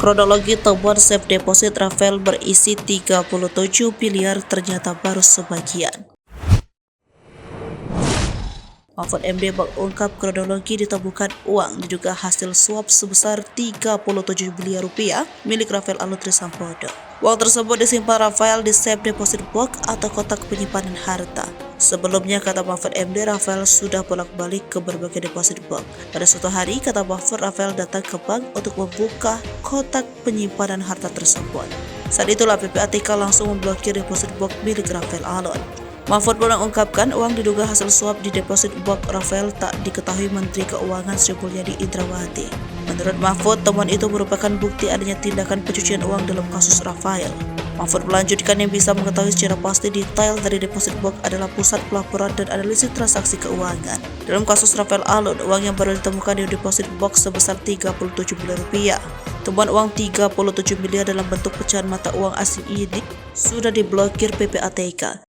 Kronologi temuan safe deposit Rafael berisi 37 miliar ternyata baru sebagian. Mahfud MD mengungkap kronologi ditemukan uang diduga hasil suap sebesar 37 miliar rupiah milik Rafael Aluntri Sambodo. Uang tersebut disimpan Rafael di safe deposit box atau kotak penyimpanan harta. Sebelumnya, kata Mahfud MD, Rafael sudah bolak-balik ke berbagai deposit box. Pada suatu hari, kata Mahfud, Rafael datang ke bank untuk membuka kotak penyimpanan harta tersebut. Saat itulah PPATK langsung memblokir deposit box milik Rafael Alun. Mahfud pun mengungkapkan uang diduga hasil suap di deposit box Rafael tak diketahui Menteri Keuangan Sri Mulyani Indrawati. Menurut Mahfud, temuan itu merupakan bukti adanya tindakan pencucian uang dalam kasus Rafael. Mahfud melanjutkan yang bisa mengetahui secara pasti detail dari deposit box adalah pusat pelaporan dan analisis transaksi keuangan. Dalam kasus Rafael Alun, uang yang baru ditemukan di deposit box sebesar 37 miliar rupiah. Temuan uang 37 miliar dalam bentuk pecahan mata uang asing ini sudah diblokir PPATK.